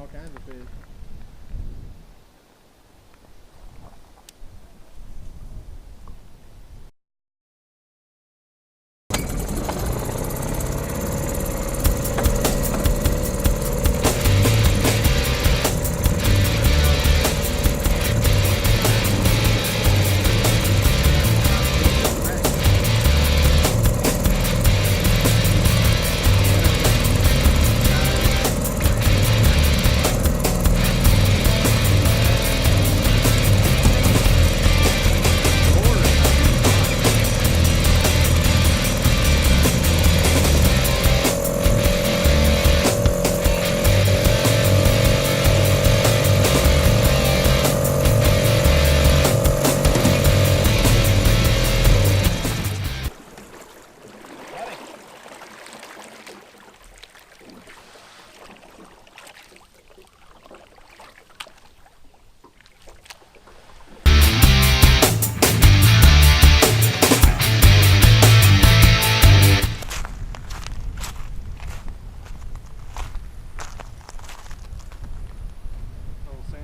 all kinds of fish.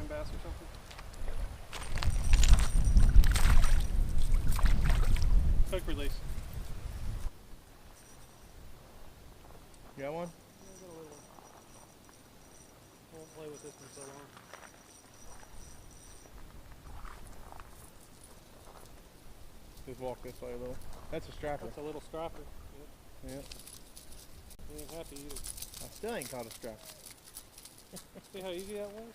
Bass or something? Hook release. You got one? Yeah, I got a little one. I won't play with this one so long. Just walk this way a little. That's a strapper. That's a little strapper. Yep. Yep. He ain't happy either. I still ain't caught a strapper. See how easy that was?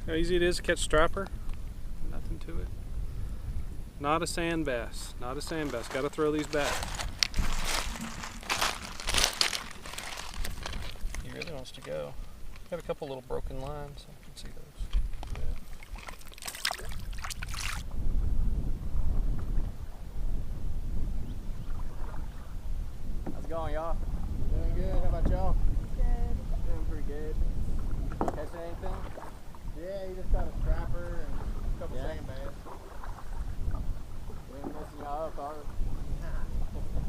How easy it is to catch strapper. Nothing to it. Not a sand bass. Not a sand bass. Got to throw these back. He really wants to go. Got a couple little broken lines. I can see those. Yeah. How's it going, y'all? Doing good. How about y'all? Good. Doing pretty good. Catching anything? Yeah, you just got a strapper and a couple sand bass. We ain't messing y'all up, are we?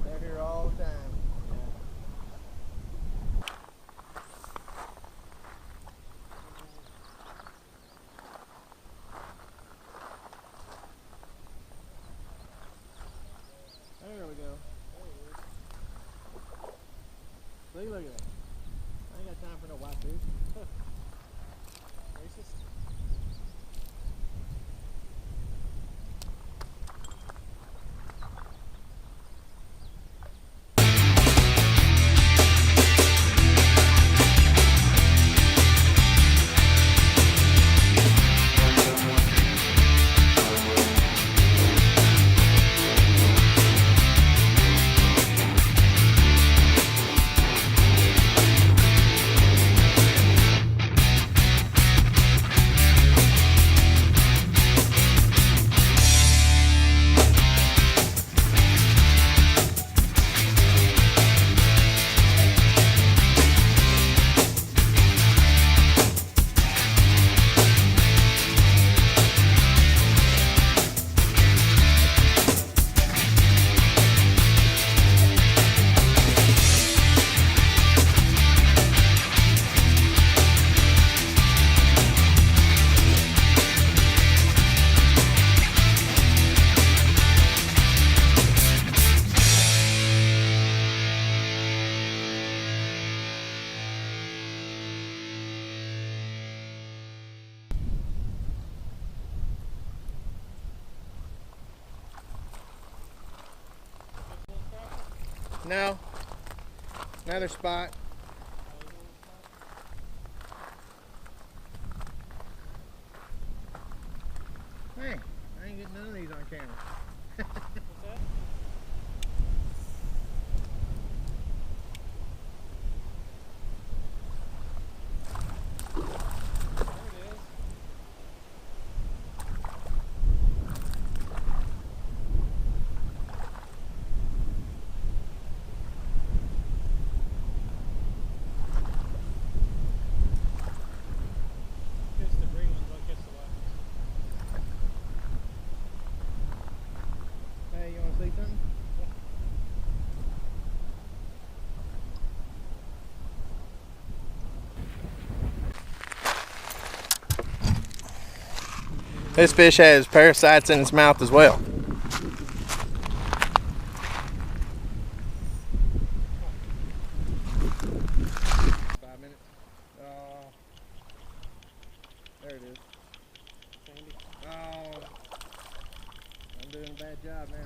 They're here all the time. There we go. See, look at that. I ain't got time for no whitefish. Racist. No. Another spot. Hey, I ain't getting none of these on camera. What's that? This fish has parasites in its mouth as well. 5 minutes. There it is. Oh, I'm doing a bad job now.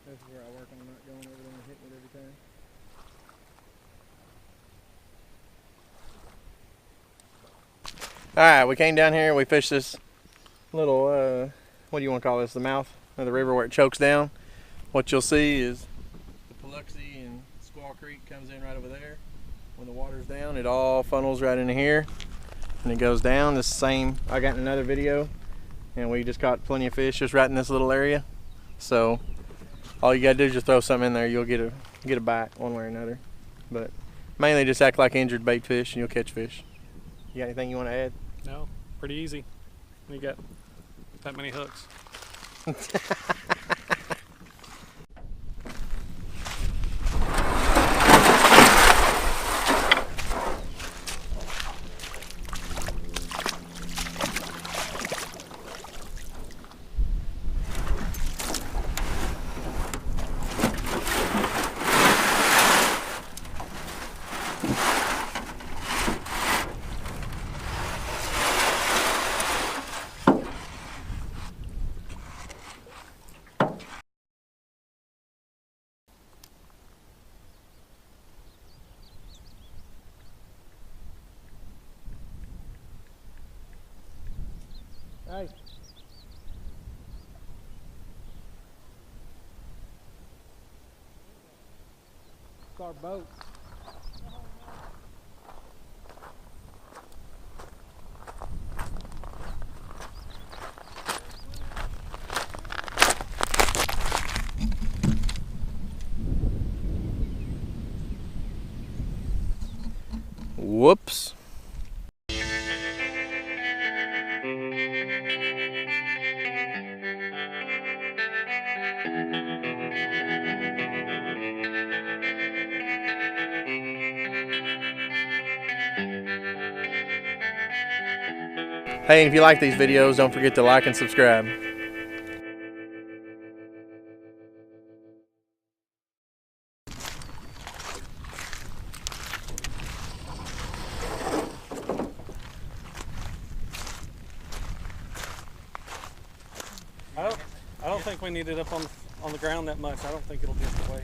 This is where I work on not going over there and hitting it every time. Alright, we came down here and we fished this little, what do you want to call this, the mouth of the river where it chokes down. What you'll see is the Paluxy and Squaw Creek comes in right over there. When the water's down, it all funnels right into here and it goes down. This same, I got in another video and we just caught plenty of fish just right in this little area. So all you gotta do is just throw something in there, you'll get a bite one way or another. But mainly just act like injured bait fish and you'll catch fish. You got anything you want to add? No, pretty easy. You got that many hooks. Hey. It's our boat. Whoops. Hey, and if you like these videos, don't forget to like and subscribe. I don't think we need it up on the ground that much. I don't think it'll drift away.